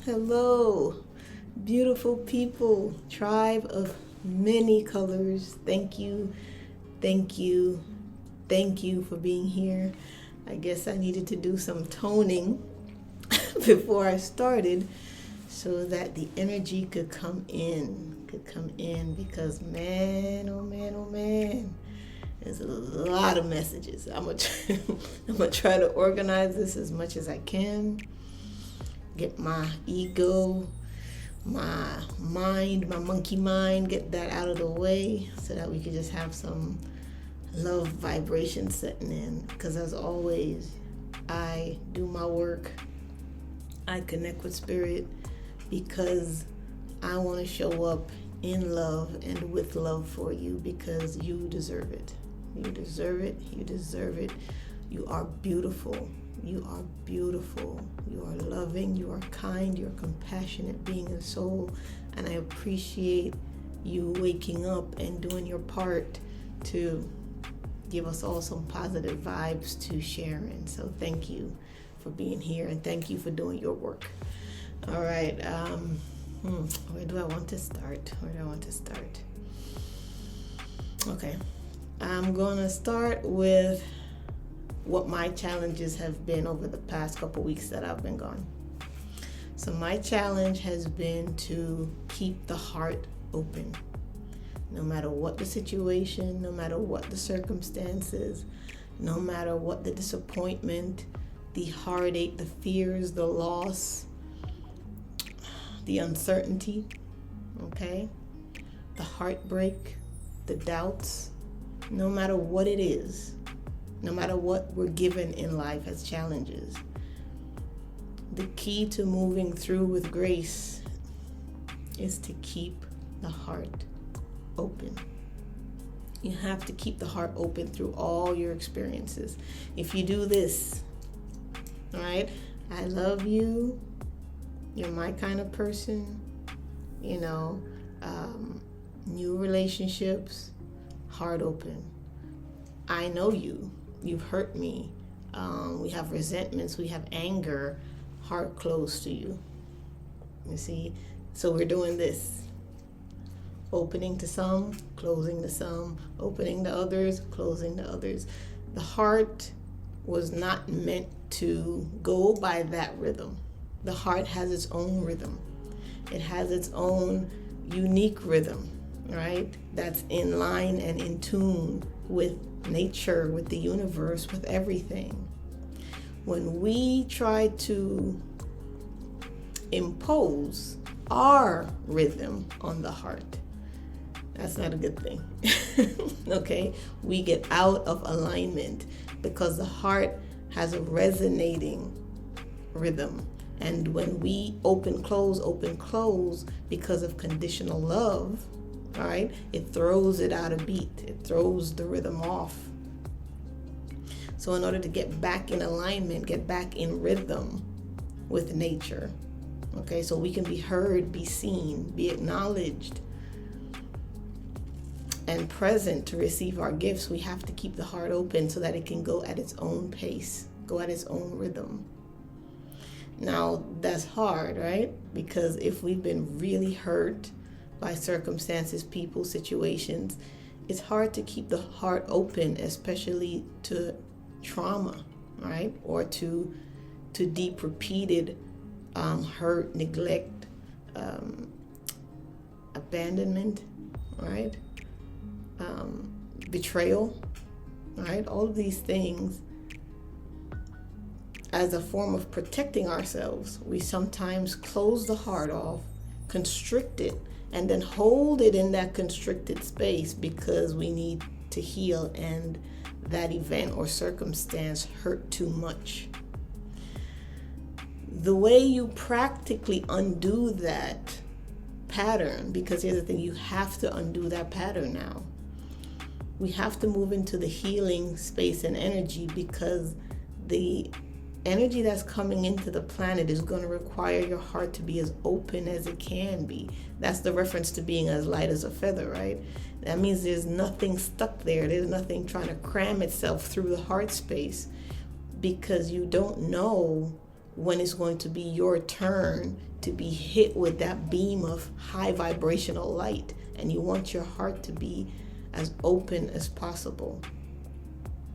Hello, beautiful people, tribe of many colors. Thank you, thank you for being here. I guess I needed to do some toning before I started so that the energy could come in because man, oh man, oh man. There's a lot of messages. I'm gonna try to organize this as much as I can. Get my ego, my mind, my monkey mind, get that out of the way so that we could just have some love vibration setting in. Because as always, I do my work. I connect with spirit because I want to show up in love and with love for you because you deserve it. You deserve it. You deserve it. You are beautiful. You are beautiful. You are loving. You are kind. You're compassionate being and soul. And I appreciate you waking up and doing your part to give us all some positive vibes to share in. So thank you for being here and thank you for doing your work. All right. Where do I want to start? Okay. I'm going to start with what my challenges have been over the past couple weeks that I've been gone. So my challenge has been to keep the heart open. No matter what the situation, no matter what the circumstances, no matter what the disappointment, the heartache, the fears, the loss, the uncertainty, okay? The heartbreak, the doubts, no matter what it is, no matter what we're given in life as challenges, the key to moving through with grace is to keep the heart open. You have to keep the heart open through all your experiences. If you do this, all right, I love you, you're my kind of person, new relationships, heart open. I know you. You've hurt me. We have resentments. We have anger. Heart closed to you. You see? So we're doing this. Opening to some, closing to some, opening to others, closing to others. The heart was not meant to go by that rhythm. The heart has its own rhythm. It has its own unique rhythm, right? That's in line and in tune with nature, with the universe, with everything. When we try to impose our rhythm on the heart, that's not a good thing. Okay? We get out of alignment because the heart has a resonating rhythm. And when we open, close because of conditional love, all right, it throws it out of beat. It throws the rhythm off. So in order to get back in alignment, get back in rhythm with nature, okay, so we can be heard, be seen, be acknowledged, and present to receive our gifts, we have to keep the heart open so that it can go at its own pace, go at its own rhythm. Now, that's hard, right? Because if we've been really hurt by circumstances, people, situations, it's hard to keep the heart open, especially to trauma, right? Or to deep repeated hurt, neglect, abandonment, right? Betrayal, right? All of these things, as a form of protecting ourselves, we sometimes close the heart off, constrict it, and then hold it in that constricted space because we need to heal and that event or circumstance hurt too much. The way you practically undo that pattern, because here's the thing, you have to undo that pattern now. We have to move into the healing space and energy because the energy that's coming into the planet is going to require your heart to be as open as it can be. That's the reference to being as light as a feather, right? That means there's nothing stuck there. There's nothing trying to cram itself through the heart space because you don't know when it's going to be your turn to be hit with that beam of high vibrational light, and you want your heart to be as open as possible.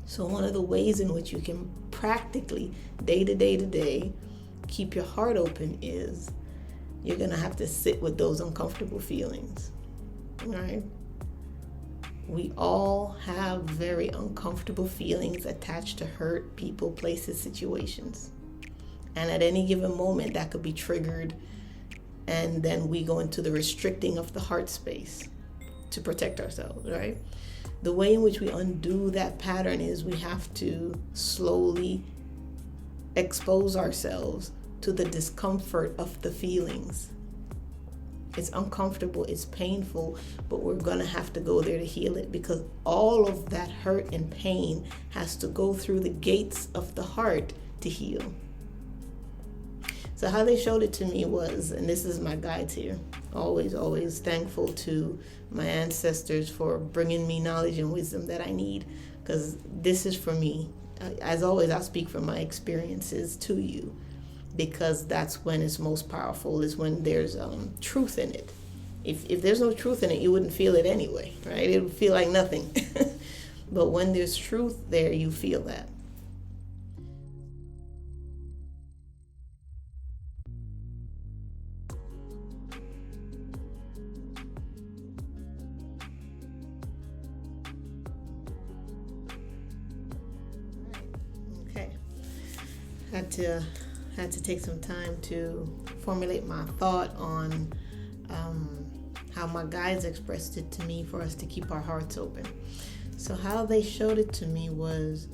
So one of the ways in which you can practically, day to day, keep your heart open is you're going to have to sit with those uncomfortable feelings, right? We all have very uncomfortable feelings attached to hurt, people, places, situations. And at any given moment, that could be triggered, and then we go into the restricting of the heart space to protect ourselves, right? The way in which we undo that pattern is we have to slowly expose ourselves to the discomfort of the feelings. It's uncomfortable, it's painful, but we're gonna have to go there to heal it, because all of that hurt and pain has to go through the gates of the heart to heal. So how they showed it to me was, and this is my guides here, always thankful to my ancestors for bringing me knowledge and wisdom that I need, because this is for me. As always, I speak from my experiences to you, because that's when it's most powerful, is when there's truth in it. If there's no truth in it, you wouldn't feel it anyway, right? It would feel like nothing. But when there's truth there, you feel that. Okay. Had to take some time to formulate my thought on how my guides expressed it to me for us to keep our hearts open. So how they showed it to me was,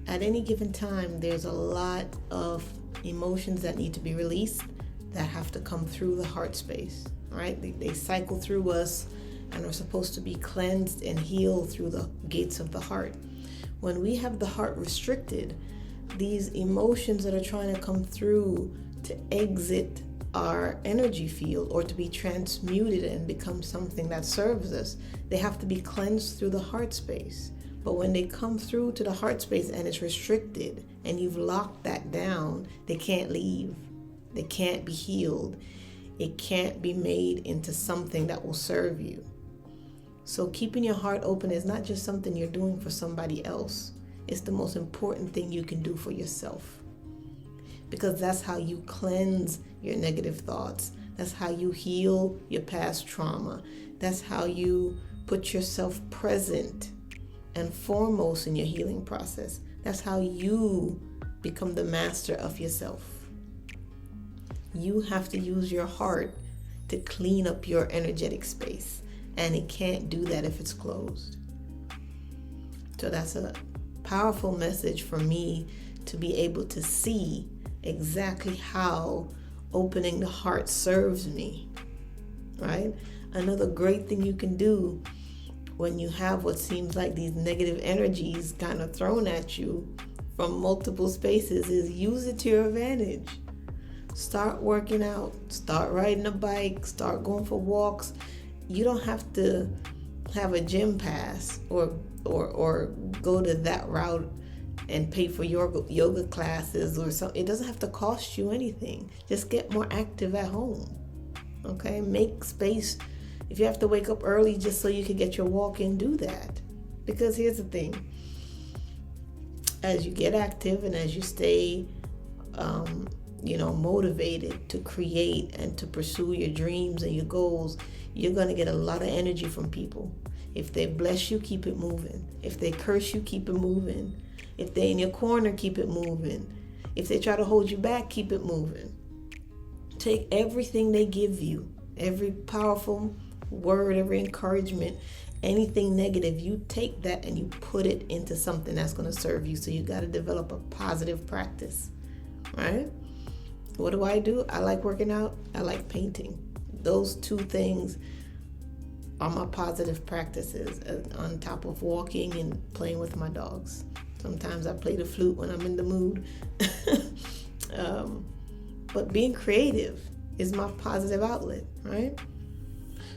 at any given time, there's a lot of emotions that need to be released that have to come through the heart space, right? They cycle through us and are supposed to be cleansed and healed through the gates of the heart. When we have the heart restricted, these emotions that are trying to come through to exit our energy field or to be transmuted and become something that serves us, they have to be cleansed through the heart space. But when they come through to the heart space and it's restricted and you've locked that down, they can't leave. They can't be healed. It can't be made into something that will serve you. So keeping your heart open is not just something you're doing for somebody else. It's the most important thing you can do for yourself, because that's how you cleanse your negative thoughts. That's how you heal your past trauma. That's how you put yourself present and foremost in your healing process. That's how you become the master of yourself. You have to use your heart to clean up your energetic space, and it can't do that if it's closed. So that's a powerful message for me, to be able to see exactly how opening the heart serves me, right? Another great thing you can do when you have what seems like these negative energies kind of thrown at you from multiple spaces is use it to your advantage. Start working out, start riding a bike, start going for walks. You don't have to have a gym pass or go to that route and pay for yoga classes or something. It doesn't have to cost you anything. Just get more active at home. Okay? Make space. If you have to wake up early just so you can get your walk in, do that. Because here's the thing. As you get active and as you stay motivated to create and to pursue your dreams and your goals, you're going to get a lot of energy from people. If they bless you, keep it moving. If they curse you, keep it moving. If they in your corner, keep it moving. If they try to hold you back, keep it moving. Take everything they give you, every powerful word, every encouragement, anything negative, you take that and you put it into something that's going to serve you. So you got to develop a positive practice, right? What do? I like working out. I like painting. Those two things are my positive practices, on top of walking and playing with my dogs. Sometimes I play the flute when I'm in the mood. But being creative is my positive outlet, right?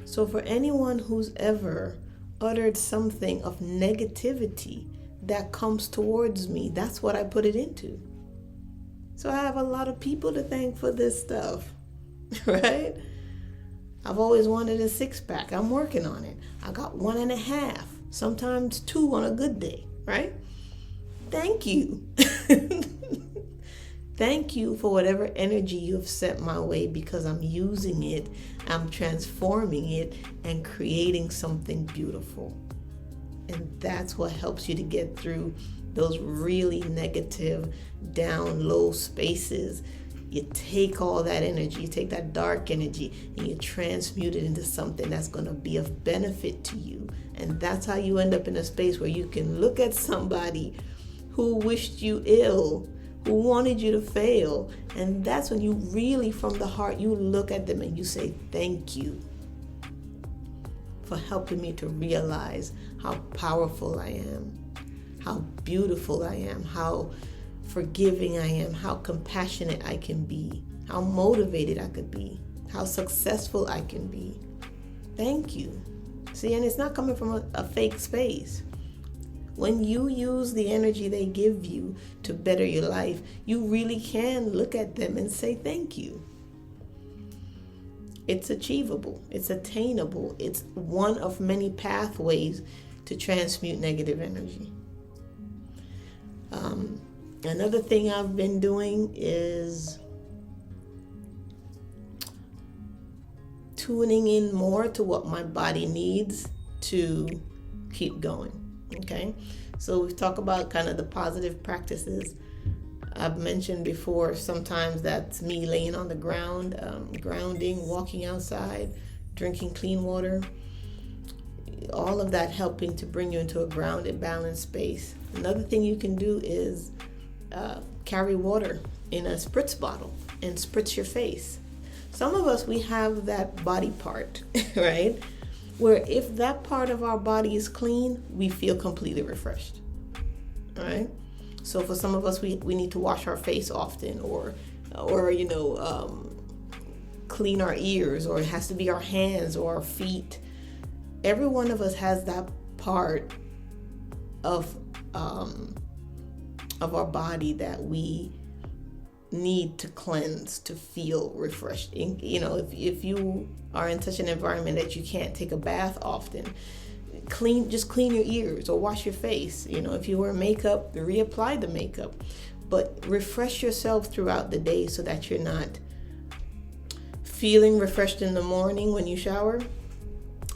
So for anyone who's ever uttered something of negativity that comes towards me, that's what I put it into. So I have a lot of people to thank for this stuff, right? I've always wanted a 6-pack. I'm working on it. I got 1.5, sometimes 2 on a good day, right? Thank you. Thank you for whatever energy you've sent my way, because I'm using it, I'm transforming it, and creating something beautiful. And that's what helps you to get through those really negative, down, low spaces. You take all that energy, you take that dark energy, and you transmute it into something that's going to be of benefit to you. And that's how you end up in a space where you can look at somebody who wished you ill, who wanted you to fail. And that's when you really, from the heart, you look at them and you say, thank you for helping me to realize how powerful I am, how beautiful I am, how forgiving I am, how compassionate I can be, how motivated I could be, how successful I can be. Thank you. See, and it's not coming from a fake space. When you use the energy they give you to better your life, you really can look at them and say thank you. It's achievable. It's attainable. It's one of many pathways to transmute negative energy. Another thing I've been doing is tuning in more to what my body needs to keep going. Okay, so we've talked about kind of the positive practices. I've mentioned before, sometimes that's me laying on the ground, grounding, walking outside, drinking clean water. All of that helping to bring you into a grounded, balanced space. Another thing you can do is carry water in a spritz bottle and spritz your face. Some of us, we have that body part, right? Where if that part of our body is clean, we feel completely refreshed, all right? So for some of us, we need to wash our face often, or clean our ears, or it has to be our hands or our feet. Every one of us has that part of our body that we need to cleanse to feel refreshed. If you are in such an environment that you can't take a bath often, just clean your ears or wash your face. If you wear makeup, reapply the makeup, but refresh yourself throughout the day so that you're not feeling refreshed in the morning when you shower.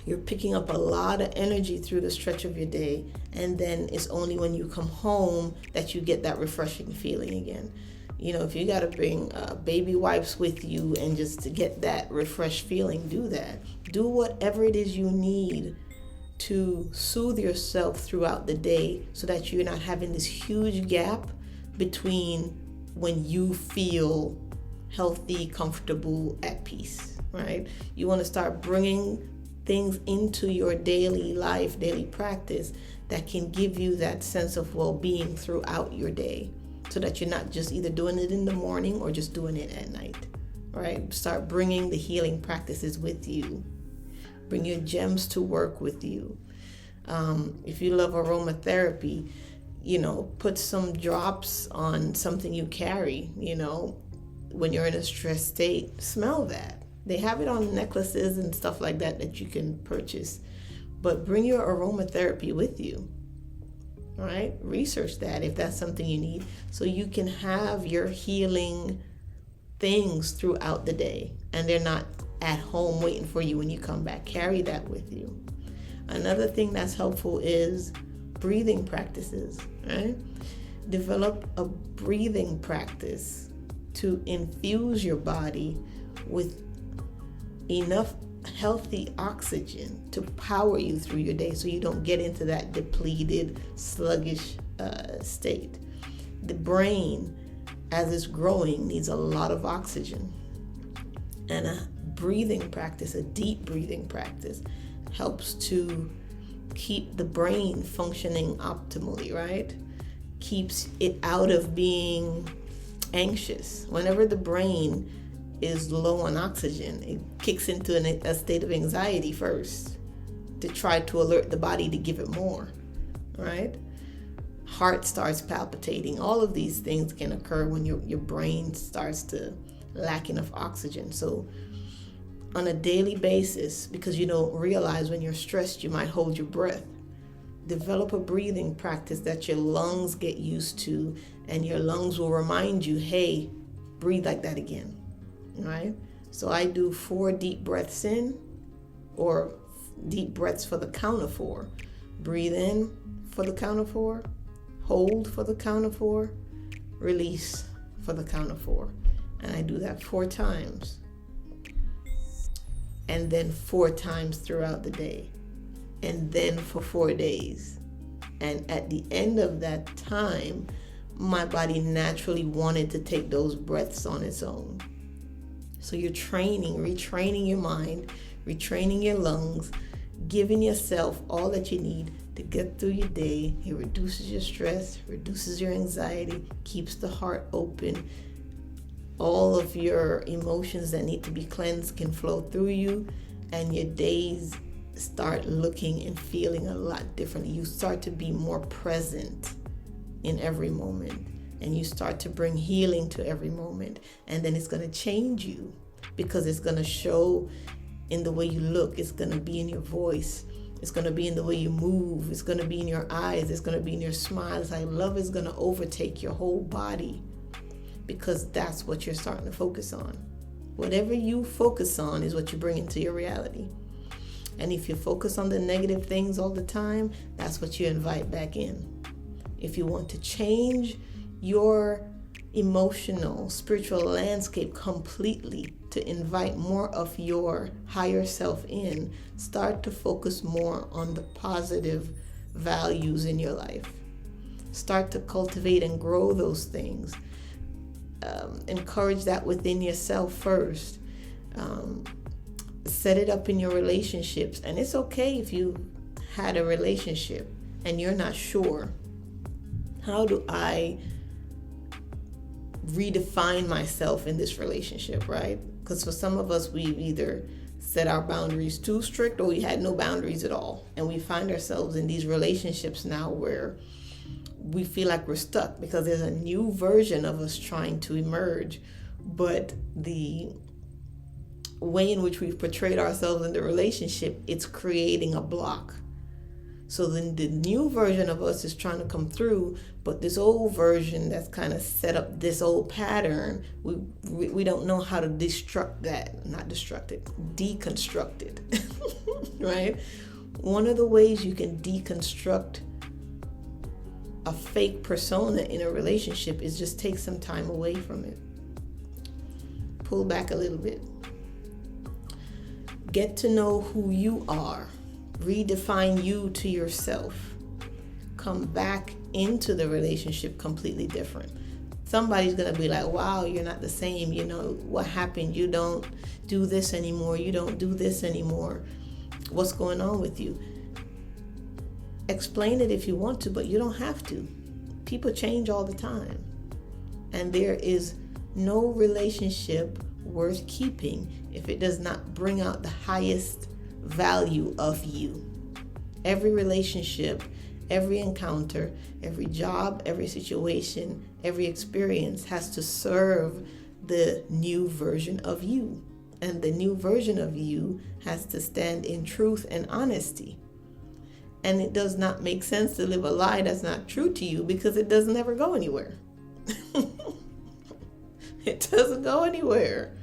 You're picking up a lot of energy through the stretch of your day, and then it's only when you come home that you get that refreshing feeling again. If you got to bring baby wipes with you and just to get that refreshed feeling, do that. Do whatever it is you need to soothe yourself throughout the day so that you're not having this huge gap between when you feel healthy, comfortable, at peace, right? You want to start bringing things into your daily life, daily practice that can give you that sense of well-being throughout your day, so that you're not just either doing it in the morning or just doing it at night, right? Start bringing the healing practices with you. Bring your gems to work with you. If you love aromatherapy, put some drops on something you carry, when you're in a stressed state. Smell that. They have it on necklaces and stuff like that you can purchase. But bring your aromatherapy with you. All right? Research that if that's something you need, so you can have your healing things throughout the day, and they're not at home waiting for you when you come back. Carry that with you. Another thing that's helpful is breathing practices, right? Develop a breathing practice to infuse your body with enough healthy oxygen to power you through your day, so you don't get into that depleted, sluggish state. The brain, as it's growing, needs a lot of oxygen, and a breathing practice, a deep breathing practice, helps to keep the brain functioning optimally, right? Keeps it out of being anxious. Whenever the brain is low on oxygen, it kicks into a state of anxiety first to try to alert the body to give it more, right? heart starts palpitating. All of these things can occur when your brain starts to lack enough oxygen. So on a daily basis, because you don't realize when you're stressed, you might hold your breath. Develop a breathing practice that your lungs get used to, and your lungs will remind you, hey, breathe like that again, right? So I do 4 deep breaths in, or deep breaths for the count of 4. Breathe in for the count of 4, hold for the count of 4, release for the count of 4. And I do that 4 times. And then 4 times throughout the day. And then for 4 days. And at the end of that time, my body naturally wanted to take those breaths on its own. So you're retraining your mind, retraining your lungs, giving yourself all that you need to get through your day. It reduces your stress, reduces your anxiety, keeps the heart open. All of your emotions that need to be cleansed can flow through you, and your days start looking and feeling a lot differently. You start to be more present in every moment, and you start to bring healing to every moment. And then it's going to change you, because it's going to show in the way you look. It's going to be in your voice. It's going to be in the way you move. It's going to be in your eyes. It's going to be in your smiles. Like, love is going to overtake your whole body, because that's what you're starting to focus on. Whatever you focus on is what you bring into your reality. And if you focus on the negative things all the time, that's what you invite back in. If you want to change your emotional, spiritual landscape completely, to invite more of your higher self in, start to focus more on the positive values in your life. Start to cultivate and grow those things. Encourage that within yourself first. Set it up in your relationships. And it's okay if you had a relationship and you're not sure, how do I redefine myself in this relationship, right? Because for some of us, we've either set our boundaries too strict, or we had no boundaries at all. And we find ourselves in these relationships now where we feel like we're stuck, because there's a new version of us trying to emerge. But the way in which we've portrayed ourselves in the relationship, it's creating a block. So then the new version of us is trying to come through, but this old version that's kind of set up this old pattern, we don't know how to deconstruct it, right? One of the ways you can deconstruct a fake persona in a relationship is just take some time away from it. Pull back a little bit. Get to know who you are. Redefine you to yourself. Come back into the relationship completely different. Somebody's going to be like, wow, you're not the same. You know, what happened? You don't do this anymore. You don't do this anymore. What's going on with you? Explain it if you want to, but you don't have to. People change all the time. And there is no relationship worth keeping if it does not bring out the highest value of you. Every relationship, every encounter, every job, every situation, every experience has to serve the new version of you. And the new version of you has to stand in truth and honesty. And it does not make sense to live a lie that's not true to you, because it doesn't ever go anywhere. It doesn't go anywhere.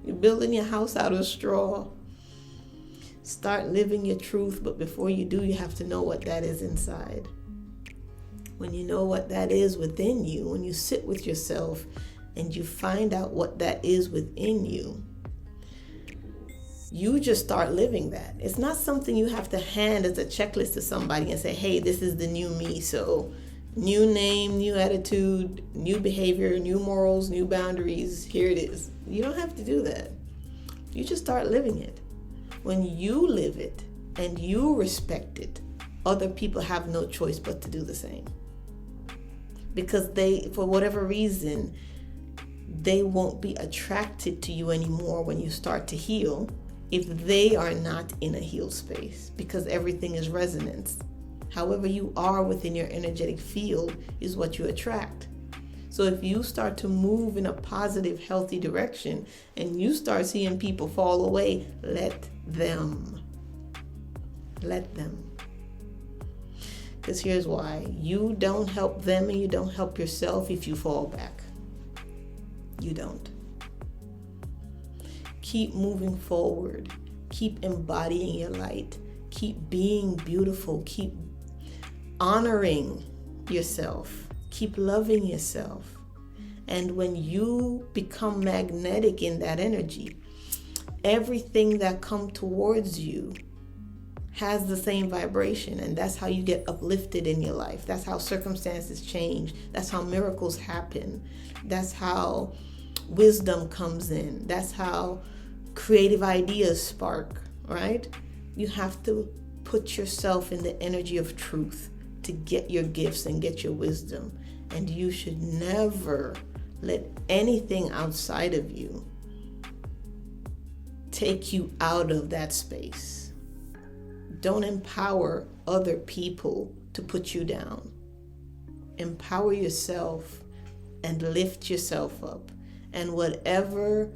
You're building your house out of straw. Start living your truth, but before you do, you have to know what that is inside. When you know what that is within you, when you sit with yourself and you find out what that is within you, you just start living that. It's not something you have to hand as a checklist to somebody and say, hey, this is the new me. So new name, new attitude, new behavior, new morals, new boundaries. Here it is. You don't have to do that. You just start living it. When you live it and you respect it, other people have no choice but to do the same. Because they, for whatever reason, they won't be attracted to you anymore when you start to heal if they are not in a healed space, because everything is resonance. However you are within your energetic field is what you attract. So if you start to move in a positive, healthy direction and you start seeing people fall away, let them. Let them. Because here's why. You don't help them and you don't help yourself if you fall back. You don't. Keep moving forward. Keep embodying your light. Keep being beautiful. Keep honoring yourself. Keep loving yourself. And when you become magnetic in that energy, everything that comes towards you has the same vibration, and that's how you get uplifted in your life. That's how circumstances change. That's how miracles happen. That's how wisdom comes in. That's how creative ideas spark, right? You have to put yourself in the energy of truth to get your gifts and get your wisdom. And you should never let anything outside of you take you out of that space. Don't empower other people to put you down. Empower yourself and lift yourself up. And whatever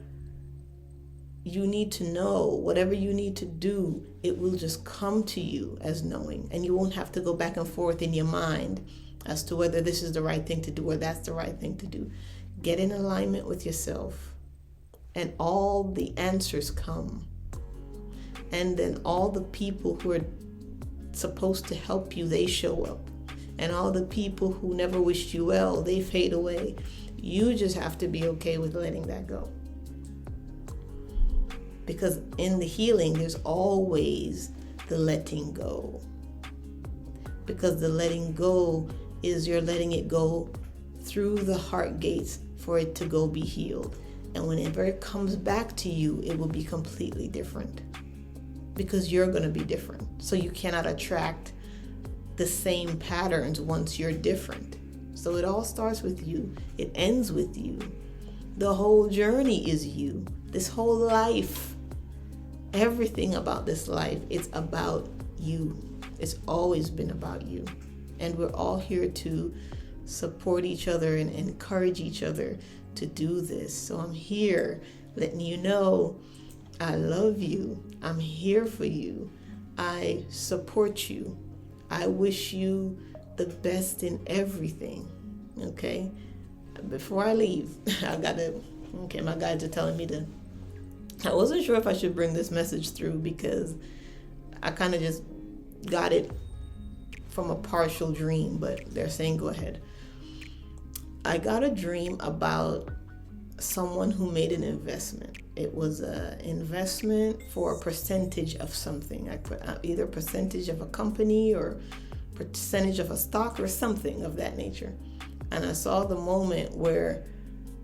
you need to know, whatever you need to do, it will just come to you as knowing. And you won't have to go back and forth in your mind as to whether this is the right thing to do or that's the right thing to do. Get in alignment with yourself, and all the answers come. And then all the people who are supposed to help you, they show up. And all the people who never wished you well, they fade away. You just have to be okay with letting that go. Because in the healing, there's always the letting go. Because the letting go is you're letting it go through the heart gates for it to go be healed. And whenever it comes back to you, it will be completely different. Because you're going to be different. So you cannot attract the same patterns once you're different. So it all starts with you. It ends with you. The whole journey is you. This whole life, everything about this life, it's about you. It's always been about you. And we're all here to support each other and encourage each other to do this. So I'm here letting you know I love you. I'm here for you. I support you. I wish you the best in everything. Okay? Before I leave, my guides are telling me to. I wasn't sure if I should bring this message through because I kind of just got it from a partial dream, but they're saying go ahead. I got a dream about someone who made an investment. It was an investment for a percentage of something. I put either a percentage of a company or percentage of a stock or something of that nature. And I saw the moment where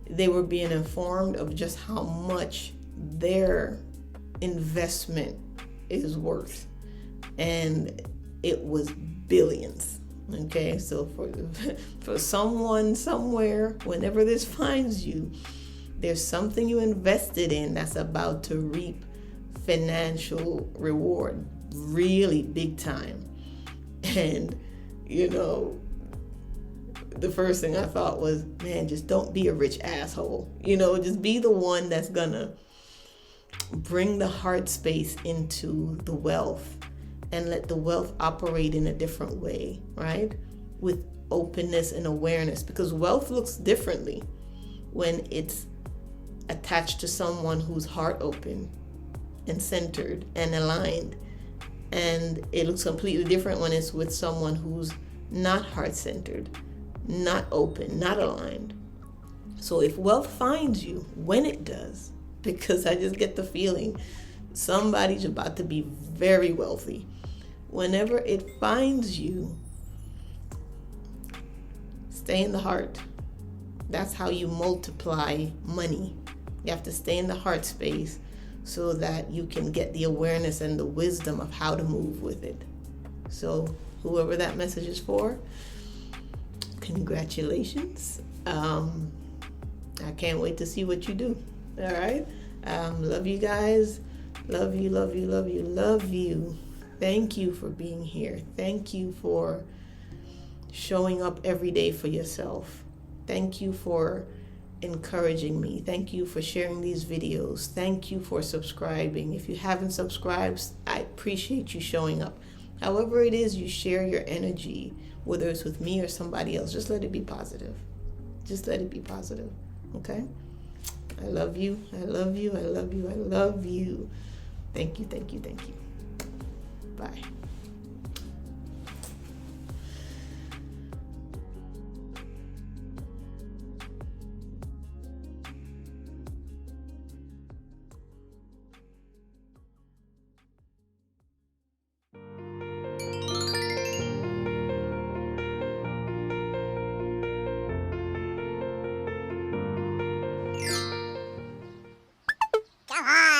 they were being informed of just how much their investment is worth. And it was billions. Okay, so for someone somewhere, whenever this finds you, there's something you invested in that's about to reap financial reward, really big time. And, the first thing I thought was, man, just don't be a rich asshole. Just be the one that's gonna bring the heart space into the wealth and let the wealth operate in a different way, right? With openness and awareness, because wealth looks differently when it's attached to someone who's heart open and centered and aligned. And it looks completely different when it's with someone who's not heart centered, not open, not aligned. So if wealth finds you, when it does, because I just get the feeling somebody's about to be very wealthy, whenever it finds you, stay in the heart. That's how you multiply money. You have to stay in the heart space so that you can get the awareness and the wisdom of how to move with it. So whoever that message is for, congratulations. I can't wait to see what you do. All right. Love you guys. Love you, love you, love you, love you. Thank you for being here. Thank you for showing up every day for yourself. Thank you for encouraging me. Thank you for sharing these videos. Thank you for subscribing. If you haven't subscribed, I appreciate you showing up. However it is you share your energy, whether it's with me or somebody else, just let it be positive. Just let it be positive. Okay? I love you. I love you. I love you. I love you. Thank you. Thank you. Thank you. Bye. Come on.